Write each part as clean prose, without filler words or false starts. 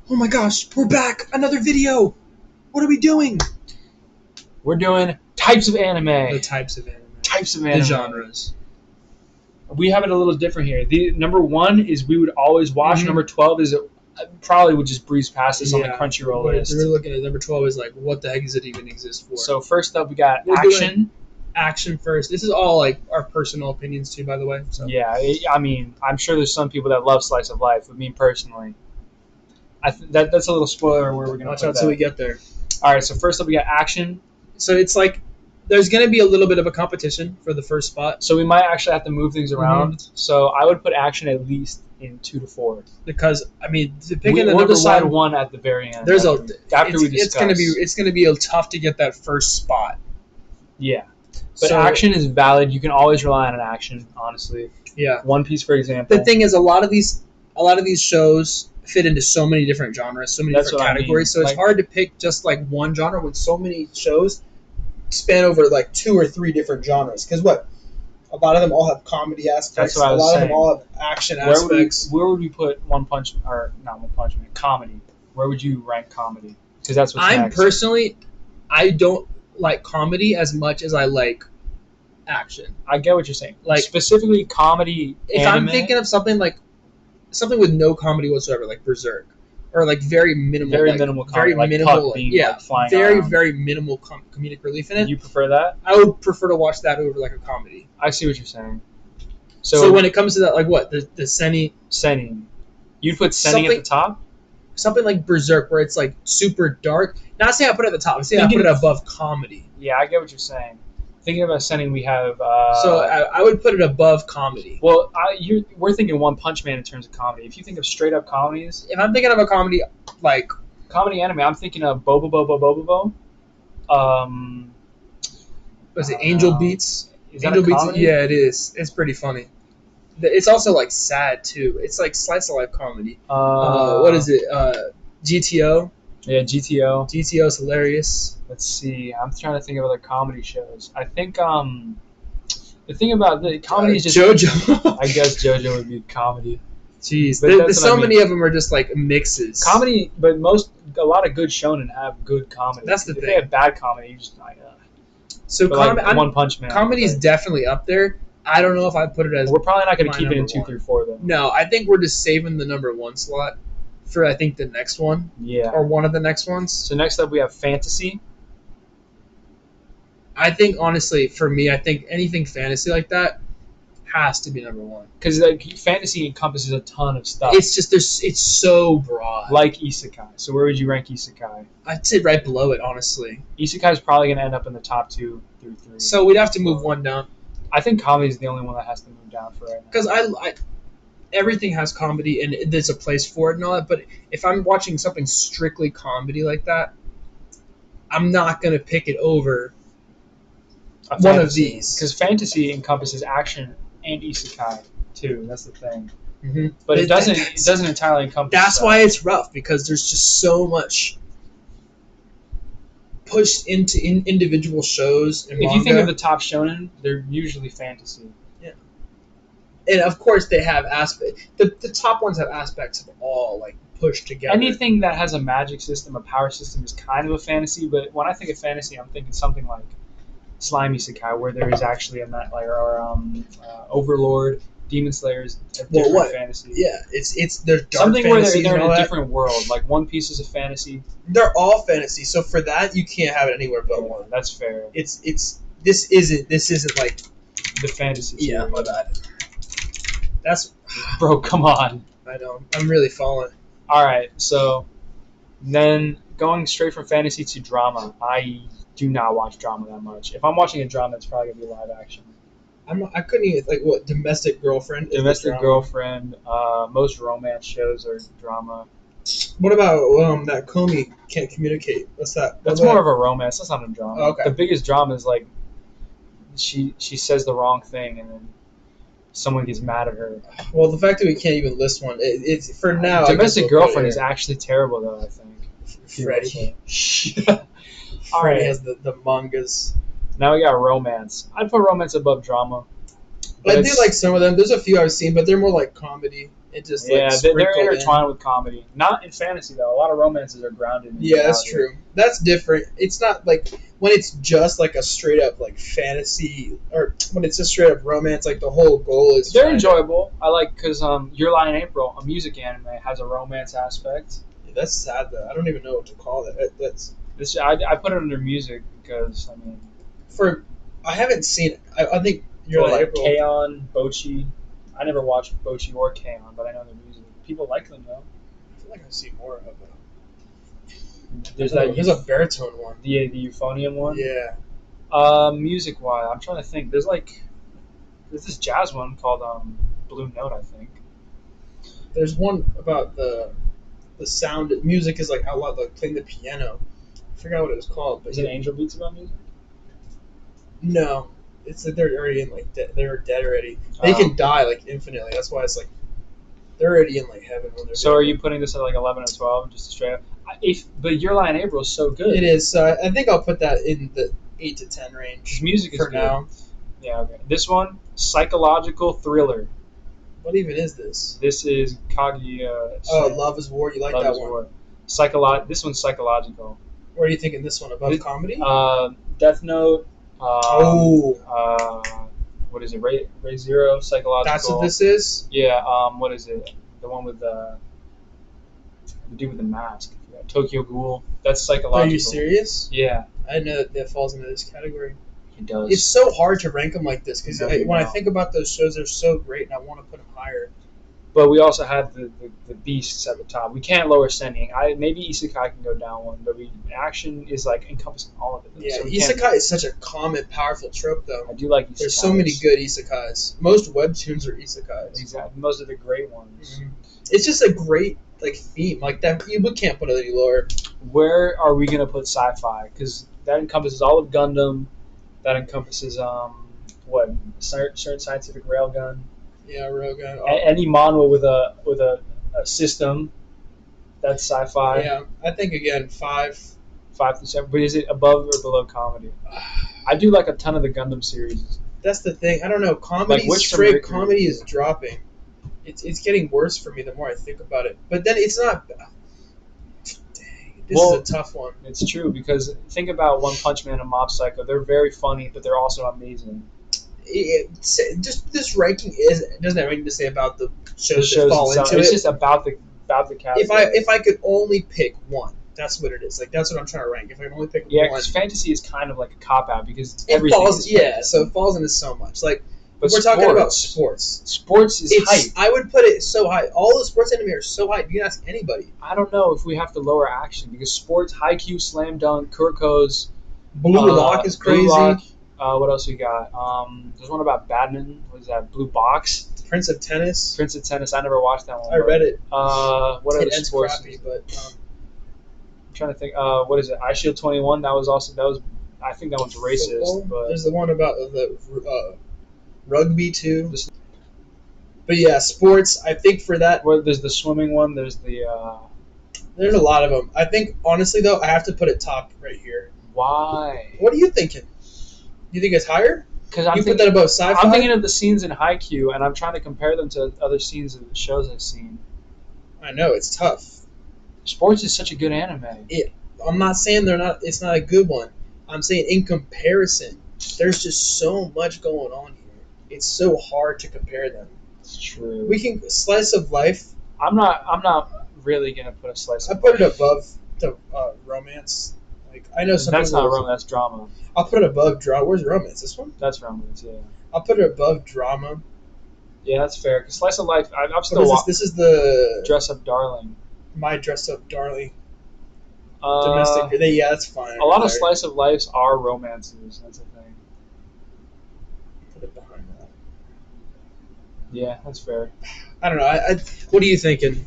Oh my gosh, we're back! Another video! What are we doing? We're doing types of anime. The types of anime. Types of anime. The genres. We have it a little different here. The number 1 is we would always watch. Mhm. Number 12 is probably would just breeze past this on the Crunchyroll list. We're looking at number 12 is like, what the heck does it even exist for? So first up, we got We're action. Action first. This is all like our personal opinions too, by the way. So. Yeah, I mean, I'm sure there's some people that love slice of life, but me personally, that's a little spoiler where we're gonna watch out till we get there. All right, so first up, we got action. So it's like there's going to be a little bit of a competition for the first spot. So we might actually have to move things around. Mm-hmm. So I would put action at least in 2 to 4. Because I mean, picking we'll decide one at the very end. There's after we discuss. It's gonna be tough to get that first spot. Yeah, but so, action is valid. You can always rely on an action. Honestly. Yeah. One Piece, for example. The thing is, a lot of these shows fit into so many different genres, so many different categories. So it's hard to pick just like one genre when so many shows span over like 2 or 3 different genres. Because a lot of them all have comedy aspects. That's what I was saying. A lot of them all have action aspects. Where would we put One Punch Man? Comedy. Where would you rank comedy? Because that's what's next. Personally, I don't like comedy as much as I like action. I get what you're saying. Like specifically comedy. If anime, I'm thinking of something with no comedy whatsoever, like Berserk, or like very minimal comedy, very minimal, very minimal comedic relief in it. You prefer that? I would prefer to watch that over like a comedy. I see what you're saying. So when it comes to that, like what the Seinen, you'd put Seinen at the top. Something like Berserk, where it's like super dark. Not saying I put it at the top. I'm saying I put it above comedy. Yeah, I get what you're saying. Thinking about Seinen, we have. So I would put it above comedy. Well, we're thinking One Punch Man in terms of comedy. If you think of straight up comedies, if I'm thinking of a comedy like comedy anime, I'm thinking of Bobo Bobo Bobo Bo. Was it Angel Beats? Is that a comedy? Yeah, it is. It's pretty funny. It's also like sad too. It's like slice of life comedy. What is it? GTO. Yeah, GTO. GTO is hilarious. Let's see. I'm trying to think of other comedy shows. I think the thing about the comedy is just JoJo. I guess JoJo would be comedy. Jeez, there's so many of them are just like mixes. Comedy, but a lot of good shonen have good comedy. That's the thing. If they have bad comedy, you just So like One Punch Man. Comedy is definitely up there. I don't know if I put it as. We're probably not going to keep it in 2 through 4 though. No, I think we're just saving the number 1 slot for I think the next one. Yeah. Or one of the next ones. So next up we have fantasy. I think honestly, for me, I think anything fantasy like that has to be number 1 because like fantasy encompasses a ton of stuff. It's just it's so broad. Like isekai. So where would you rank isekai? I'd say right below it, honestly. Isekai is probably going to end up in the top 2 through 3. So we'd have to move 1 down. I think comedy is the only one that has to move down for right now. Because I everything has comedy and there's a place for it and all that. But if I'm watching something strictly comedy like that, I'm not gonna pick it over one of these. Because fantasy encompasses action and isekai too. That's the thing. Mm-hmm. But it doesn't entirely encompass. That's why it's rough because there's just so much pushed into individual shows and manga. If you think of the top shonen, they're usually fantasy. Yeah. And of course they have aspects. The top ones have aspects of all like pushed together. Anything that has a magic system, a power system is kind of a fantasy, but when I think of fantasy, I'm thinking something like Slime Isekai, where there is actually a Overlord, Demon Slayers, a different fantasy. Yeah, it's there's dark something where they're in a that. different world. Like One Piece is a fantasy. They're all fantasy, so for that you can't have it anywhere but 1. That's fair. This isn't like the fantasy. Yeah, my bad. That's bro. Come on. I know. I'm really falling. All right, so then going straight from fantasy to drama, I do not watch drama that much. If I'm watching a drama, it's probably gonna be live action. I couldn't even like what Domestic Girlfriend. Domestic Girlfriend. Most romance shows are drama. What about that Comey Can't Communicate? What's that? That's more of a romance. That's not a drama. Oh, okay. The biggest drama is like she says the wrong thing and then someone gets mad at her. Well, the fact that we can't even list one, it's for now. Domestic Girlfriend is actually terrible, though. I think. Freddie. All right. Freddie has the mangas. Now we got romance. I'd put romance above drama. I do like some of them. There's a few I've seen, but they're more like comedy It just they're intertwined with comedy. Not in fantasy though. A lot of romances are grounded in reality. That's true. That's different. It's not like when it's just like a straight up like fantasy, or when it's just straight up romance. Like the whole goal is they're enjoyable. I like because Your Lie in April, a music anime, has a romance aspect. Yeah, that's sad though. I don't even know what to call that. I put it under music because I haven't seen it. I think Your Lie in April. K-On! Bocchi. I never watched Bocchi or K-On!, but I know their music. People like them though. I feel like I see more of them. There's a baritone one. The euphonium one. Yeah. Music wise, I'm trying to think. There's this jazz one called Blue Note, I think. There's one about the sound. Music is like out loud, like playing the piano. I forgot what it was called. But is it Angel Beats about music? No, it's that they're already in they're dead already. They can die like infinitely. That's why it's like they're already in like heaven when they're. So are you putting this at like 11 or 12, just straight up? But Your Lie in April is so good. It is. So I think I'll put that in the 8 to 10 range. Music is for good. Now. Yeah. Okay. This one, psychological thriller. What even is this? This is Kaguya. Love is War. You like Love that is one? War. This one's psychological. Where are you thinking this one above comedy? Death Note. What is it? Ray Zero, psychological. That's what this is? Yeah. What is it? The one with the dude with the mask. Yeah, Tokyo Ghoul. That's psychological. Are you serious? Yeah. I know that falls into this category. It does. It's so hard to rank them like this because when I think about those shows, they're so great and I want to put them higher. But we also have the beasts at the top. We can't lower Sending. Maybe Isekai can go down one, but action is like encompassing all of it. Yeah, so Isekai is such a common, powerful trope, though. I do like Isekais. There's so many good Isekais. Most webtoons are Isekais. Exactly. Most of the great ones. Mm-hmm. It's just a great theme like that. You can't put it any lower. Where are we gonna put sci-fi? Because that encompasses all of Gundam. That encompasses certain scientific railgun. Yeah, railgun. Any manhwa with a system. That's sci-fi. Yeah, I think again 5 to 7. But is it above or below comedy? I do like a ton of the Gundam series. That's the thing. I don't know. Comedy, straight comedy is dropping. It's getting worse for me the more I think about it. But then it's not. Dang, this is a tough one. It's true because think about One Punch Man and Mob Psycho. They're very funny, but they're also amazing. Just this ranking doesn't have anything to say about the shows that fall into it. It's just about the category. If I could only pick one, that's what it is. Like that's what I'm trying to rank. If I can only pick one. Yeah, because fantasy is kind of like a cop out because it falls. Yeah, so it falls into so much. But we're talking about sports. Sports is hype. I would put it so high. All the sports anime are so high. You can ask anybody. I don't know if we have to lower action because sports, Haikyuu, Slam Dunk, Kurokos, Blue Lock is crazy. Blue Lock. What else we got? There's one about badminton. What is that? Blue Box. Prince of Tennis. I never watched that one. I read it. What other sports? Crappy, but I'm trying to think. What is it? iShield 21. I think that one's racist. Football? But there's the one about the rugby too. But yeah, sports. I think for that. There's the swimming one. There's the. There's a lot of them. I think honestly though, I have to put it top right here. Why? What are you thinking? You think it's higher? Because put that above sci-fi. I'm thinking of the scenes in Haikyuu, and I'm trying to compare them to other scenes of the shows I've seen. I know it's tough. Sports is such a good anime. I'm not saying it's not a good one. I'm saying in comparison, there's just so much going on here. It's so hard to compare them. It's true. We can slice of life. I'm not really gonna put a slice. I put it above the romance. I know some. That's not romance. That's drama. I'll put it above drama. Where's romance? This one? That's romance. Yeah. I'll put it above drama. Yeah, that's fair. Because slice of life, I'm still watching. This is the Dress Up Darling. My Dress Up Darling. Domestic. Yeah, that's fine. A lot of slice of lives are romances. That's the thing. Put it behind that. Yeah, that's fair. I don't know. What are you thinking?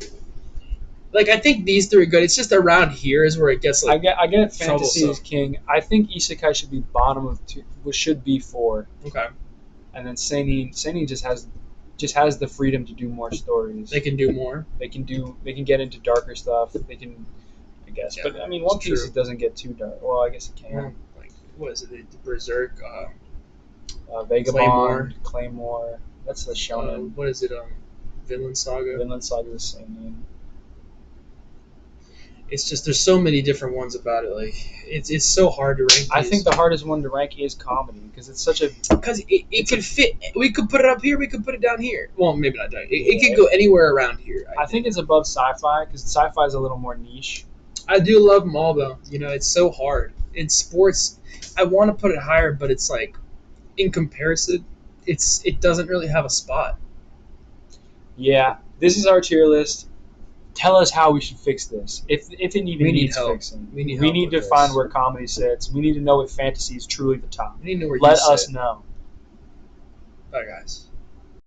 I think these three are good. It's just around here is where it gets I get fantasy is king. I think Isekai should be bottom of 2. Should be 4. Okay. And then Seinen just has the freedom to do more stories. They can do more. They can get into darker stuff. They can, I guess. Yeah, but I mean, One Piece doesn't get too dark. Well, I guess it can. What is it? The Berserk. Vagabond, Claymore. That's the shonen. What is it? Vinland Saga. Vinland Saga is the same. It's just there's so many different ones about it. Like it's so hard to rank. I think the hardest one to rank is comedy because it's such a because it could fit. We could put it up here. We could put it down here. Well, maybe not down. It could go anywhere around here. I think it's above sci-fi because sci-fi is a little more niche. I do love them all though. You know, it's so hard in sports. I want to put it higher, but it's like in comparison, it doesn't really have a spot. Yeah, this is our tier list. Tell us how we should fix this. If it even needs fixing. We need to find where comedy sits. We need to know if fantasy is truly the top. We need to know where Let us know. Bye, guys.